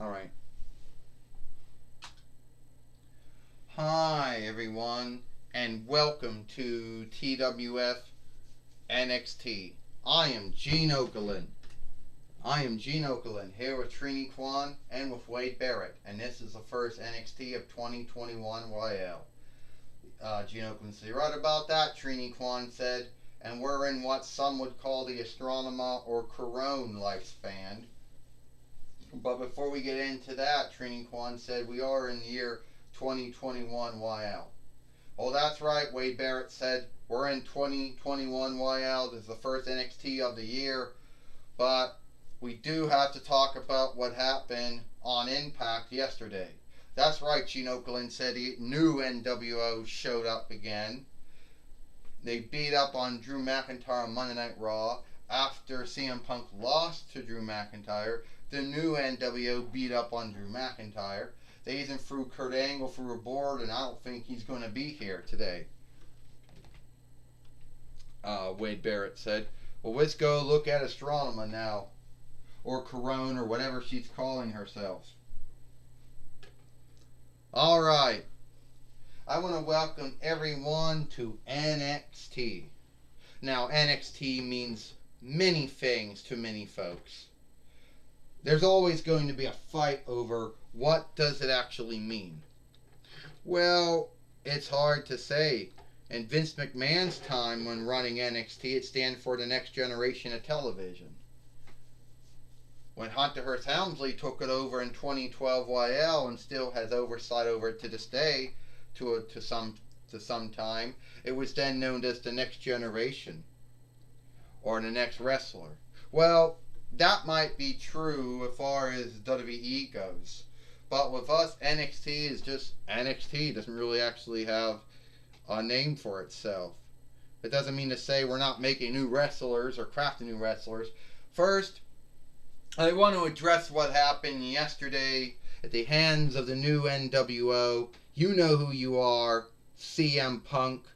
Alright. Hi, everyone, and welcome to TWF NXT. I am Gene Okerlund. Here with Trini Kwan and with Wade Barrett, and this is the first NXT of 2021 YL. Gene Okerlund said, "You're right about that," Trini Kwan said, and we're in what some would call the astronomer or corone lifespan. But before we get into that, Trini Kwan said we are in the year 2021 YL. Oh, that's right, Wade Barrett said. We're in 2021 YL. This is the first NXT of the year. But we do have to talk about what happened on Impact yesterday. That's right, Gene Okerlund said. The new NWO showed up again. They beat up on Drew McIntyre on Monday Night Raw. After CM Punk lost to Drew McIntyre, the new NWO beat up on Drew McIntyre. They even threw Kurt Angle through a board, and I don't think he's going to be here today. Wade Barrett said. Well, let's go look at Astronema now. Or Corone, or whatever she's calling herself. Alright. I want to welcome everyone to NXT. Now, NXT means many things to many folks. There's always going to be a fight over what does it actually mean. Well, it's hard to say. In Vince McMahon's time when running NXT, it stands for the next generation of television. When Hunter Hearst Helmsley took it over in 2012 YL and still has oversight over it to this day, to some time, it was then known as the next generation or the next wrestler. Well, that might be true as far as WWE goes. But with us, NXT is just NXT. It doesn't really actually have a name for itself. It doesn't mean to say we're not making new wrestlers or crafting new wrestlers. First, I want to address what happened yesterday at the hands of the new NWO. You know who you are. CM Punk,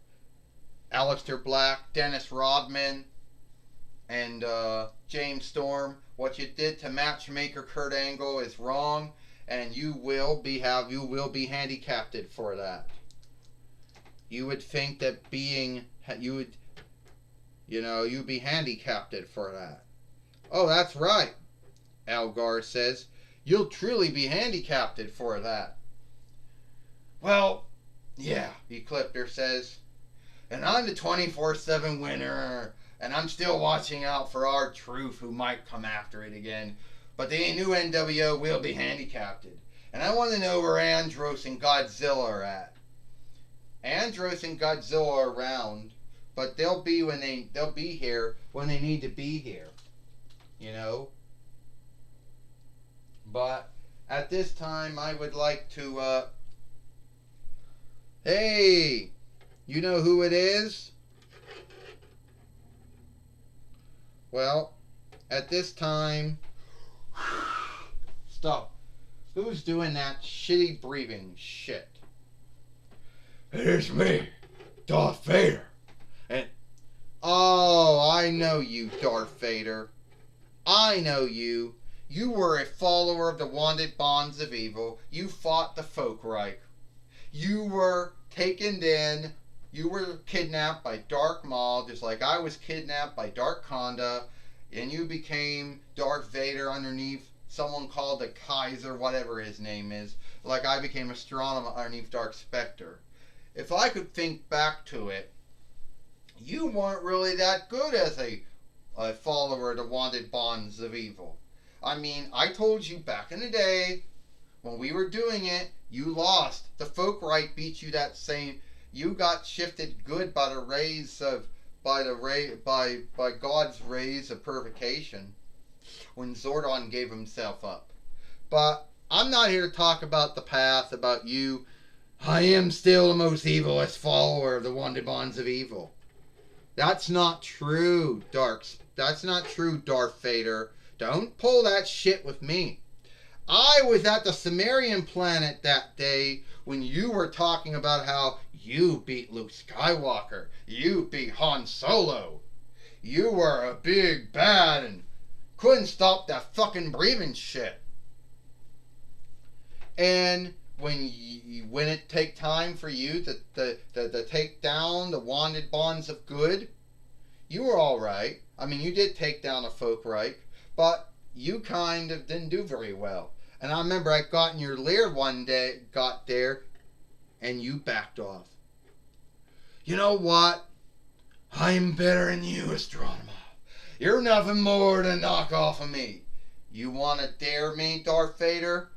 Aleister Black, Dennis Rodman, and James Storm. What you did to matchmaker Kurt Angle is wrong, and you will be handicapped for that. You would think that you'd be handicapped for that. Oh, that's right, Algar says. You'll truly be handicapped for that. Well, yeah, Ecliptor says. And I'm the 24/7 winner. And I'm still watching out for R-Truth, who might come after it again. But the new NWO will be handicapped. And I want to know where Andros and Godzilla are at. Andros and Godzilla are around, but they'll be here when they need to be here. You know? But at this time, I would like to, hey! You know who it is? Well, at this time, stop. Who's doing that shitty breathing shit? It's me, Darth Vader. And oh, I know you, Darth Vader. I know you. You were a follower of the Wanted Bonds of Evil. You fought the Folkreich. You were taken in. You were kidnapped by Dark Maul, just like I was kidnapped by Dark Konda, and you became Darth Vader underneath someone called the Kaiser, whatever his name is, like I became Astronomer underneath Dark Spectre. If I could think back to it, you weren't really that good as a follower of the Wanted Bonds of Evil. I mean, I told you back in the day, when we were doing it, you lost. The Folkreich beat you that same. You got shifted good by the rays of by God's rays of purification when Zordon gave himself up. But I'm not here to talk about the past, about you. I am still the most evilest follower of the Wanted Bonds of Evil. That's not true, That's not true, Darth Vader. Don't pull that shit with me. I was at the Sumerian planet that day when you were talking about how you beat Luke Skywalker. You beat Han Solo. You were a big bad and couldn't stop that fucking breathing shit. And when it take time for you to take down the wanted bonds of good, you were all right. I mean, you did take down a folk Reich, but you kind of didn't do very well. And I remember I got in your lair one day, got there, and you backed off. You know what? I'm better than you, Astronomer. You're nothing more than a knockoff of me. You want to dare me, Darth Vader?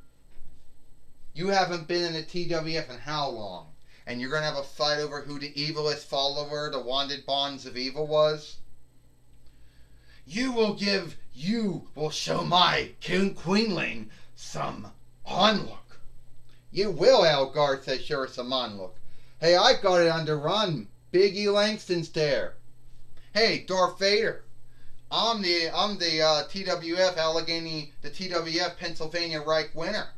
You haven't been in the TWF in how long? And you're going to have a fight over who the evilest follower, the wanted bonds of evil was? You will show my queenling some onlook. You will, Elgar says, show her some onlook. Hey, I got it underrun. Biggie Langston's there. Hey, Darth Vader. I'm the TWF Allegheny, the TWF Pennsylvania Reich winner.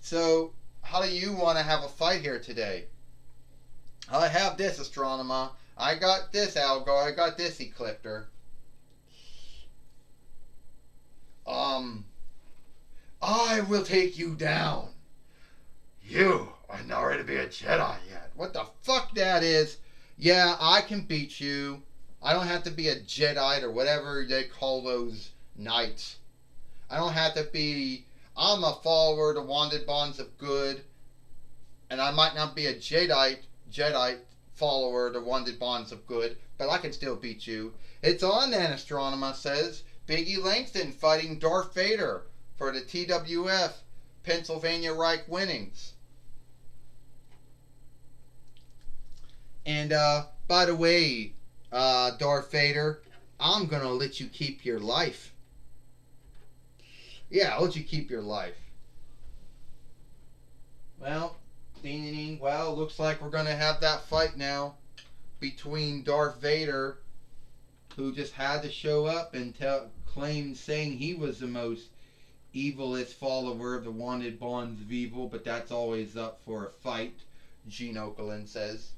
So, how do you want to have a fight here today? I have this, Astronomer. I got this, Algar. I got this, Ecliptor. I will take you down. You are not ready to be a Jedi yet. What the fuck that is? Yeah, I can beat you. I don't have to be a Jedi or whatever they call those knights. I don't have to be... I'm a follower of the wanted bonds of good. And I might not be a Jedi follower of the wanted bonds of good, but I can still beat you. It's on then, Astronomer says. Biggie Langston fighting Darth Vader for the TWF Pennsylvania Reich winnings. And, by the way, Darth Vader, I'm gonna let you keep your life. Yeah, I'll let you keep your life. Well, well, looks like we're gonna have that fight now between Darth Vader, who just had to show up and claim saying he was the most evilest follower of the wanted bonds of evil, but that's always up for a fight, Gene Okerlund says.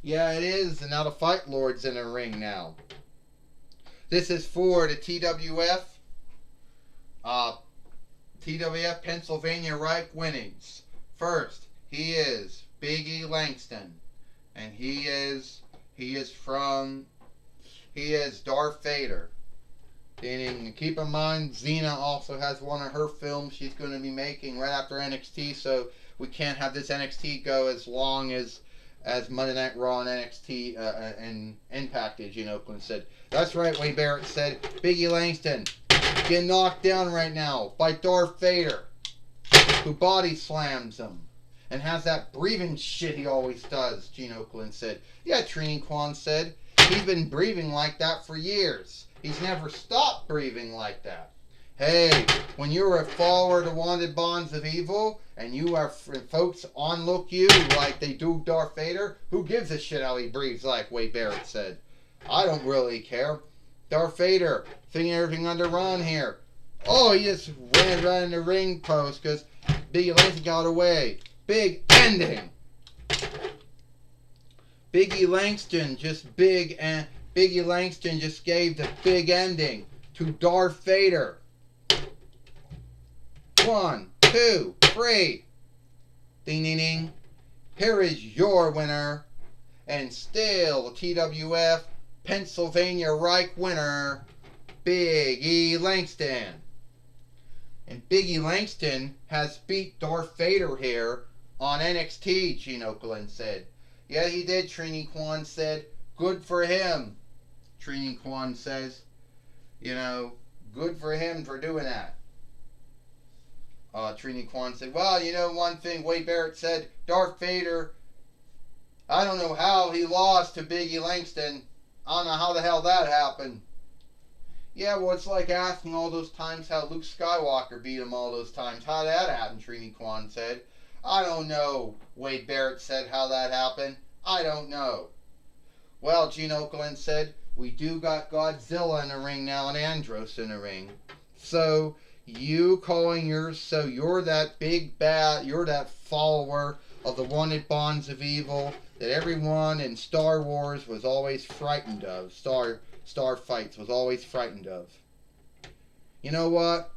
Yeah, it is, and now the Fight Lord's in the ring now. This is for the TWF Pennsylvania Reich winnings. First, he is Biggie Langston, and he is Darth Vader. And keep in mind, Xena also has one of her films she's going to be making right after NXT, so we can't have this NXT go as long as Monday Night Raw and NXT and Impact is, Oakland said. That's right, Wade Barrett said. Biggie Langston getting knocked down right now by Darth Vader, who body slams him and has that breathing shit he always does, Gene Oakland said. Yeah, Trini Kwan said. He's been breathing like that for years. He's never stopped breathing like that. Hey, when you're a follower of the wanted bonds of evil, and you are folks onlook you like they do Darth Vader, who gives a shit how he breathes like Wade Barrett said. I don't really care. Darth Vader, thinking everything underrun here. Oh, he just ran right in the ring post because Biggie Langston got away. Big ending. Biggie Langston just gave the big ending to Darth Vader. 1, 2, 3. Ding, ding, ding. Here is your winner, and still TWF Pennsylvania Reich winner, Biggie Langston. And Biggie Langston has beat Darth Vader here on NXT, Gene Okerlund said. Yeah, he did, Trini Kwan said. Good for him, Trini Kwan says. Good for him for doing that. Trini Kwan said, well, one thing Wade Barrett said, Darth Vader, I don't know how he lost to Biggie Langston. I don't know how the hell that happened. Yeah, well, it's like asking all those times how Luke Skywalker beat him all those times. How did that happen, Trini Kwan said. I don't know, Wade Barrett said, how that happened. I don't know. Well, Gene Okerlund said, we do got Godzilla in the ring now and Andros in the ring. So, you're that big bad, you're that follower of the wanted bonds of evil that everyone in Star Wars was always frightened of. Star fights was always frightened of. You know what?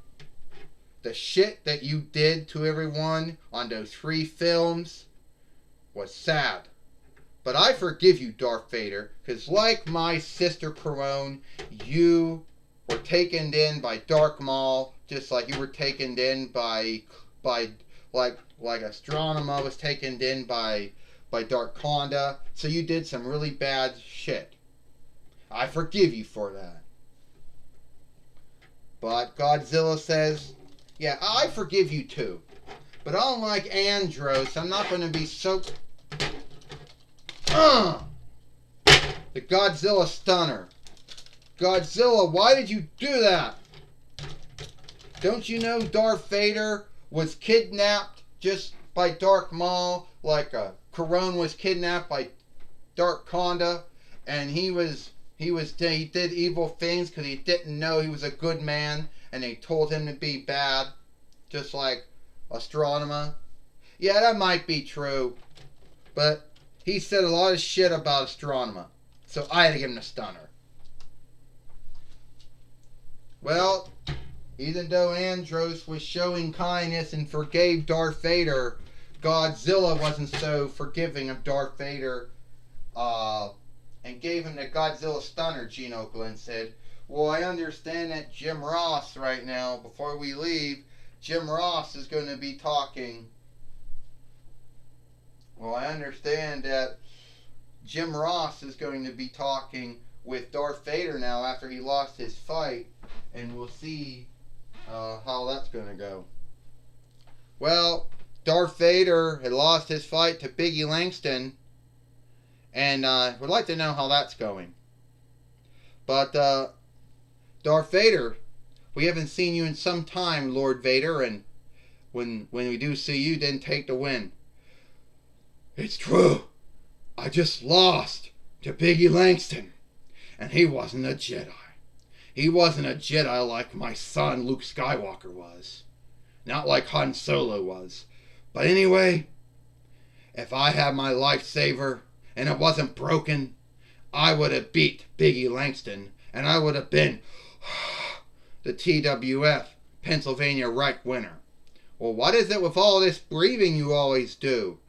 the shit that you did to everyone on those 3 films was sad. But I forgive you, Darth Vader, because like my sister Corone, you were taken in by Dark Maul, just like you were taken in by like Astronema was taken in by Dark Conda. So you did some really bad shit. I forgive you for that. But Godzilla says, yeah, I forgive you too. But unlike Andros, I'm not going to be so... The Godzilla stunner. Godzilla, why did you do that? Don't you know Darth Vader was kidnapped just by Dark Maul, like Corone was kidnapped by Dark Conda, and he did evil things because he didn't know he was a good man, and they told him to be bad, just like Astronema. Yeah, that might be true, but he said a lot of shit about Astronema, so I had to give him a stunner. Well, even though Andros was showing kindness and forgave Darth Vader, Godzilla wasn't so forgiving of Darth Vader, and gave him the Godzilla stunner. Gene Okerlund said, well, I understand that Jim Ross right now, before we leave, Jim Ross is going to be talking. Well, I understand that Jim Ross is going to be talking with Darth Vader now after he lost his fight, and we'll see how that's going to go. Well, Darth Vader had lost his fight to Biggie Langston, and would like to know how that's going. But Darth Vader, we haven't seen you in some time, Lord Vader, and when we do see you, didn't take the win. It's true. I just lost to Biggie Langston, and he wasn't a Jedi. He wasn't a Jedi like my son Luke Skywalker was. Not like Han Solo was. But anyway, if I had my lightsaber and it wasn't broken, I would have beat Biggie Langston, and I would have been the TWF Pennsylvania Reich winner. Well, what is it with all this breathing you always do?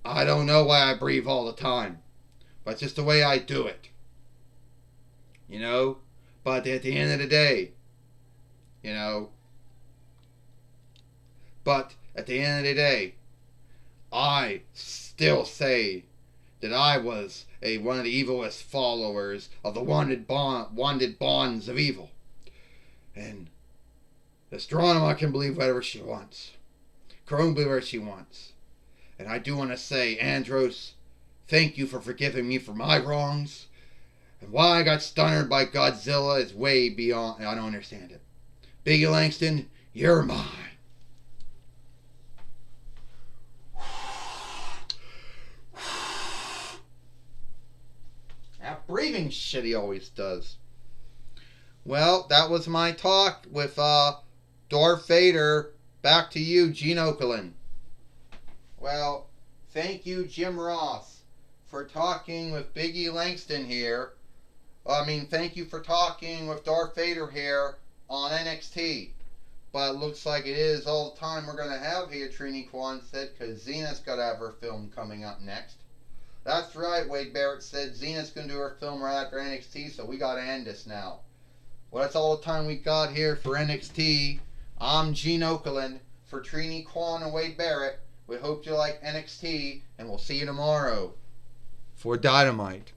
I don't know why I breathe all the time, but it's just the way I do it. You know? But at the end of the day, you know, but at the end of the day, I still say that I was one of the evilest followers of the wanted bonds of evil. And Astronema can believe whatever she wants. Corone can believe whatever she wants. And I do want to say, Andros, thank you for forgiving me for my wrongs. And why I got stunned by Godzilla is way beyond... I don't understand it. Biggie Langston, you're mine. That breathing shit he always does. Well, that was my talk with Darth Vader. Back to you, Gene Okerlund. Well, thank you, Jim Ross, for talking with Biggie Langston here. Thank you for talking with Darth Vader here on NXT. But it looks like it is all the time we're going to have here, Trini Kwan said, because Xena's got to have her film coming up next. That's right, Wade Barrett said. Xena's going to do her film right after NXT, so we got to end this now. Well, that's all the time we got here for NXT. I'm Gene Okerlund for Trini Kwan and Wade Barrett. We hope you like NXT, and we'll see you tomorrow for Dynamite.